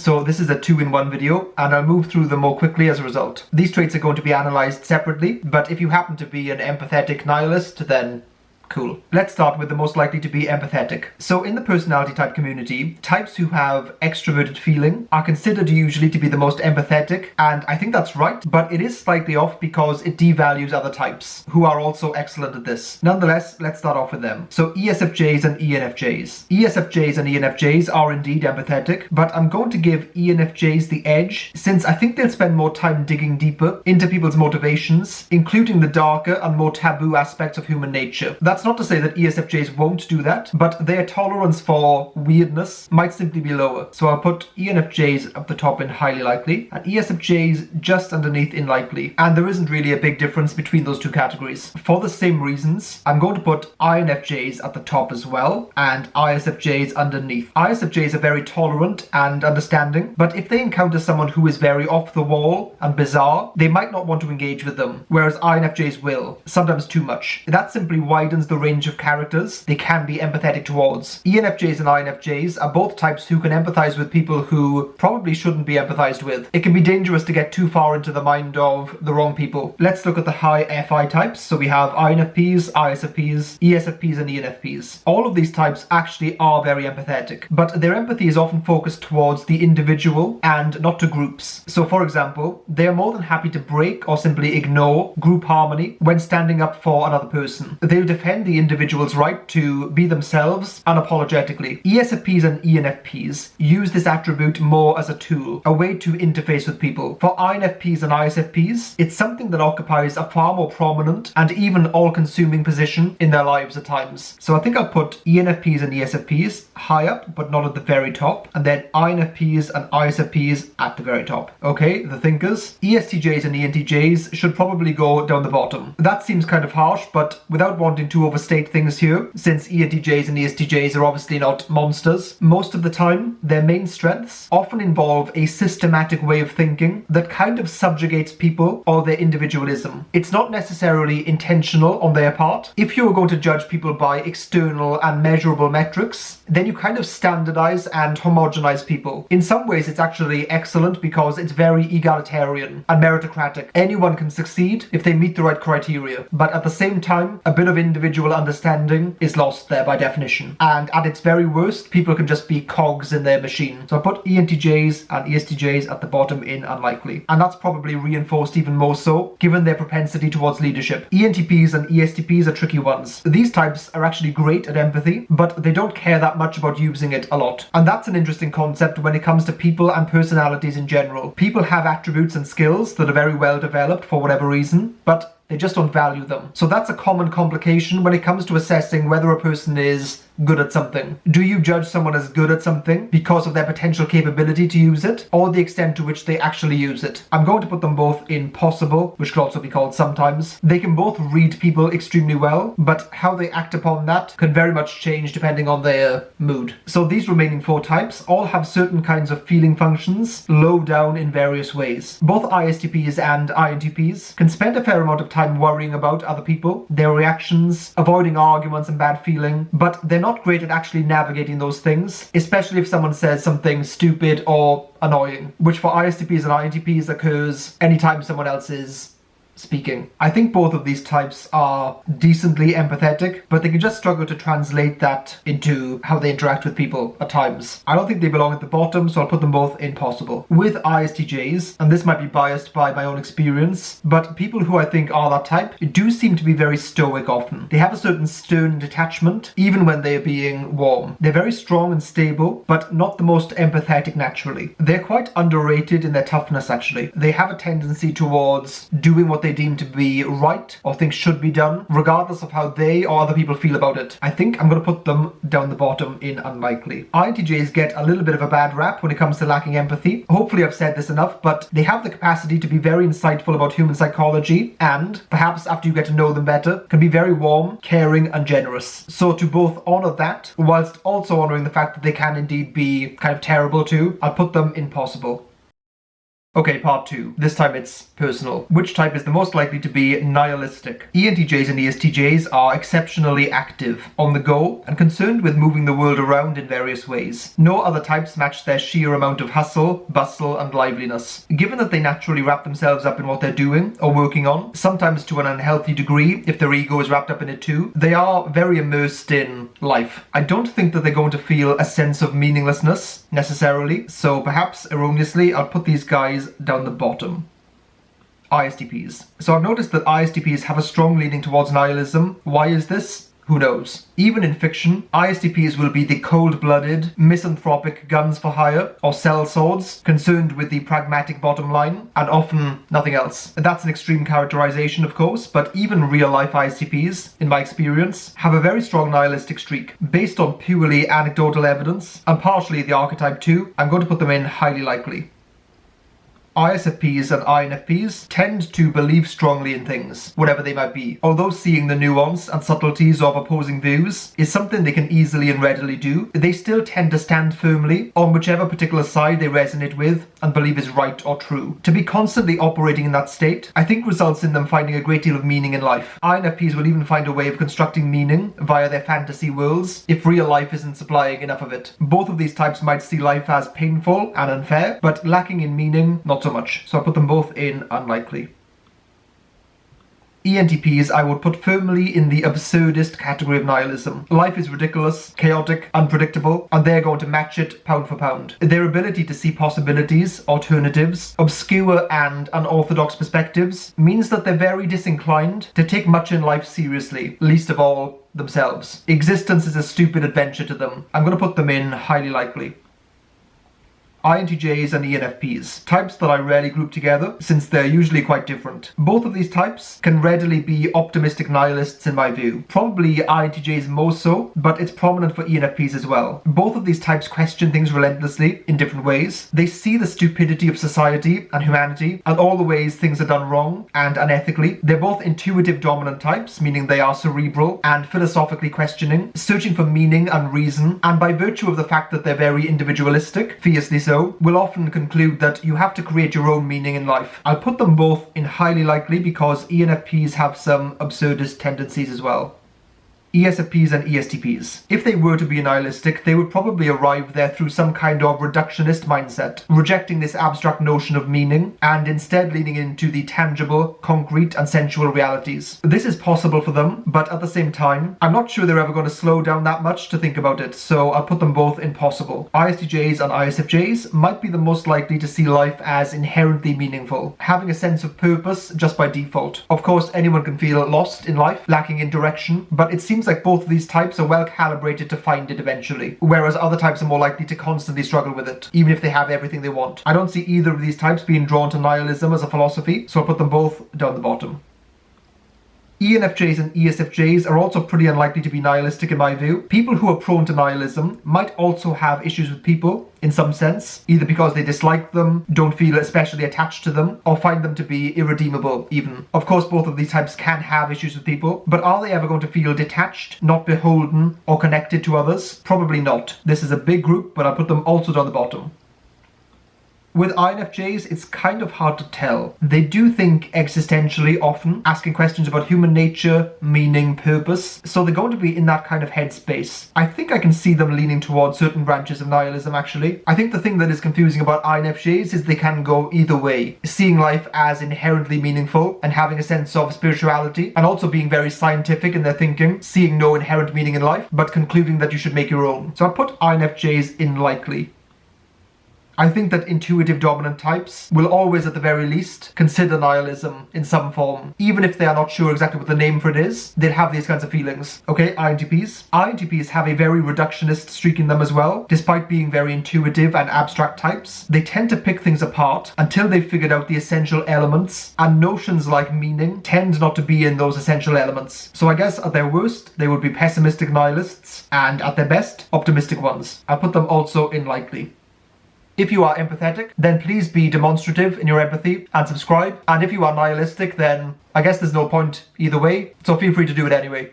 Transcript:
so this is a 2-in-1 video, and I'll move through them more quickly as a result. These traits are going to be analysed separately, but if you happen to be an empathetic nihilist, then cool. Let's start with the most likely to be empathetic. So in the personality type community, types who have extroverted feeling are considered usually to be the most empathetic, and I think that's right, but it is slightly off because it devalues other types who are also excellent at this. Nonetheless, let's start off with them. So ESFJs and ENFJs. ESFJs and ENFJs are indeed empathetic, but I'm going to give ENFJs the edge since I think they'll spend more time digging deeper into people's motivations, including the darker and more taboo aspects of human nature. That's not to say that ESFJs won't do that, but their tolerance for weirdness might simply be lower. So I'll put ENFJs up the top in highly likely, and ESFJs just underneath in likely. And there isn't really a big difference between those two categories. For the same reasons, I'm going to put INFJs at the top as well, and ISFJs underneath. ISFJs are very tolerant and understanding, but if they encounter someone who is very off the wall and bizarre, they might not want to engage with them, whereas INFJs will, sometimes too much. That simply widens the range of characters they can be empathetic towards. ENFJs and INFJs are both types who can empathize with people who probably shouldn't be empathized with. It can be dangerous to get too far into the mind of the wrong people. Let's look at the high FI types. So we have INFPs, ISFPs, ESFPs and ENFPs. All of these types actually are very empathetic, but their empathy is often focused towards the individual and not to groups. So for example, they are more than happy to break or simply ignore group harmony when standing up for another person. They'll defend the individual's right to be themselves unapologetically. ESFPs and ENFPs use this attribute more as a tool, a way to interface with people. For INFPs and ISFPs, it's something that occupies a far more prominent and even all-consuming position in their lives at times. So I think I'll put ENFPs and ESFPs high up, but not at the very top, and then INFPs and ISFPs at the very top. Okay, the thinkers. ESTJs and ENTJs should probably go down the bottom. That seems kind of harsh, but without wanting to overstate things here, since ENTJs and ESTJs are obviously not monsters, most of the time their main strengths often involve a systematic way of thinking that kind of subjugates people or their individualism. It's not necessarily intentional on their part. If you were going to judge people by external and measurable metrics, then you kind of standardize and homogenize people. In some ways it's actually excellent because it's very egalitarian and meritocratic. Anyone can succeed if they meet the right criteria, but at the same time a bit of individual understanding is lost there by definition. And at its very worst, people can just be cogs in their machine. So I put ENTJs and ESTJs at the bottom in unlikely. And that's probably reinforced even more so, given their propensity towards leadership. ENTPs and ESTPs are tricky ones. These types are actually great at empathy, but they don't care that much about using it a lot. And that's an interesting concept when it comes to people and personalities in general. People have attributes and skills that are very well developed for whatever reason, but they just don't value them. So that's a common complication when it comes to assessing whether a person is good at something. Do you judge someone as good at something because of their potential capability to use it, or the extent to which they actually use it? I'm going to put them both in possible, which could also be called sometimes. They can both read people extremely well, but how they act upon that can very much change depending on their mood. So these remaining 4 types all have certain kinds of feeling functions low down in various ways. Both ISTPs and INTPs can spend a fair amount of time worrying about other people, their reactions, avoiding arguments and bad feeling, but they're not great at actually navigating those things, especially if someone says something stupid or annoying, which for ISTPs and INTPs occurs anytime someone else is speaking. I think both of these types are decently empathetic, but they can just struggle to translate that into how they interact with people at times. I don't think they belong at the bottom, so I'll put them both in possible. With ISTJs, and this might be biased by my own experience, but people who I think are that type do seem to be very stoic often. They have a certain stern detachment, even when they're being warm. They're very strong and stable, but not the most empathetic naturally. They're quite underrated in their toughness, actually. They have a tendency towards doing what they deem to be right or think should be done, regardless of how they or other people feel about it. I think I'm going to put them down the bottom in unlikely. INTJs get a little bit of a bad rap when it comes to lacking empathy. Hopefully I've said this enough, but they have the capacity to be very insightful about human psychology and, perhaps after you get to know them better, can be very warm, caring and generous. So to both honour that, whilst also honouring the fact that they can indeed be kind of terrible too, I'll put them in possible. Okay, part 2. This time it's personal. Which type is the most likely to be nihilistic? ENTJs and ESTJs are exceptionally active, on the go, and concerned with moving the world around in various ways. No other types match their sheer amount of hustle, bustle, and liveliness. Given that they naturally wrap themselves up in what they're doing or working on, sometimes to an unhealthy degree if their ego is wrapped up in it too, they are very immersed in life. I don't think that they're going to feel a sense of meaninglessness necessarily, so perhaps erroneously I'll put these guys down the bottom. ISTPs. So I've noticed that ISTPs have a strong leaning towards nihilism. Why is this? Who knows? Even in fiction, ISTPs will be the cold-blooded, misanthropic guns for hire, or sellswords, concerned with the pragmatic bottom line, and often nothing else. That's an extreme characterization, of course, but even real-life ISTPs, in my experience, have a very strong nihilistic streak. Based on purely anecdotal evidence, and partially the archetype too, I'm going to put them in highly likely. ISFPs and INFPs tend to believe strongly in things, whatever they might be. Although seeing the nuance and subtleties of opposing views is something they can easily and readily do, they still tend to stand firmly on whichever particular side they resonate with and believe is right or true. To be constantly operating in that state, I think results in them finding a great deal of meaning in life. INFPs will even find a way of constructing meaning via their fantasy worlds if real life isn't supplying enough of it. Both of these types might see life as painful and unfair, but lacking in meaning, not so much. So I put them both in unlikely. ENTPs I would put firmly in the absurdist category of nihilism. Life is ridiculous, chaotic, unpredictable, and they're going to match it pound for pound. Their ability to see possibilities, alternatives, obscure and unorthodox perspectives means that they're very disinclined to take much in life seriously, least of all themselves. Existence is a stupid adventure to them. I'm going to put them in highly likely. INTJs and ENFPs, types that I rarely group together since they're usually quite different. Both of these types can readily be optimistic nihilists in my view. Probably INTJs more so, but it's prominent for ENFPs as well. Both of these types question things relentlessly in different ways. They see the stupidity of society and humanity and all the ways things are done wrong and unethically. They're both intuitive dominant types, meaning they are cerebral and philosophically questioning, searching for meaning and reason, and by virtue of the fact that they're very individualistic, fiercely so, will often conclude that you have to create your own meaning in life. I'll put them both in highly likely because ENFPs have some absurdist tendencies as well. ESFPs and ESTPs. If they were to be nihilistic, they would probably arrive there through some kind of reductionist mindset, rejecting this abstract notion of meaning and instead leaning into the tangible, concrete and sensual realities. This is possible for them, but at the same time, I'm not sure they're ever going to slow down that much to think about it, so I'll put them both in possible. ISTJs and ISFJs might be the most likely to see life as inherently meaningful, having a sense of purpose just by default. Of course, anyone can feel lost in life, lacking in direction, but it seems like both of these types are well calibrated to find it eventually, whereas other types are more likely to constantly struggle with it, even if they have everything they want. I don't see either of these types being drawn to nihilism as a philosophy, so I'll put them both down the bottom. ENFJs and ESFJs are also pretty unlikely to be nihilistic in my view. People who are prone to nihilism might also have issues with people in some sense, either because they dislike them, don't feel especially attached to them, or find them to be irredeemable even. Of course, both of these types can have issues with people, but are they ever going to feel detached, not beholden, or connected to others? Probably not. This is a big group, but I'll put them also down the bottom. With INFJs, it's kind of hard to tell. They do think existentially often, asking questions about human nature, meaning, purpose, so they're going to be in that kind of headspace. I think I can see them leaning towards certain branches of nihilism actually. I think the thing that is confusing about INFJs is they can go either way, seeing life as inherently meaningful and having a sense of spirituality, and also being very scientific in their thinking, seeing no inherent meaning in life, but concluding that you should make your own. So I put INFJs in likely. I think that intuitive dominant types will always, at the very least, consider nihilism in some form. Even if they are not sure exactly what the name for it is, they'll have these kinds of feelings. Okay, INTPs. INTPs have a very reductionist streak in them as well. Despite being very intuitive and abstract types, they tend to pick things apart until they've figured out the essential elements, and notions like meaning tend not to be in those essential elements. So I guess at their worst, they would be pessimistic nihilists, and at their best, optimistic ones. I'll put them also in likely. If you are empathetic, then please be demonstrative in your empathy and subscribe. And if you are nihilistic, then I guess there's no point either way, so feel free to do it anyway.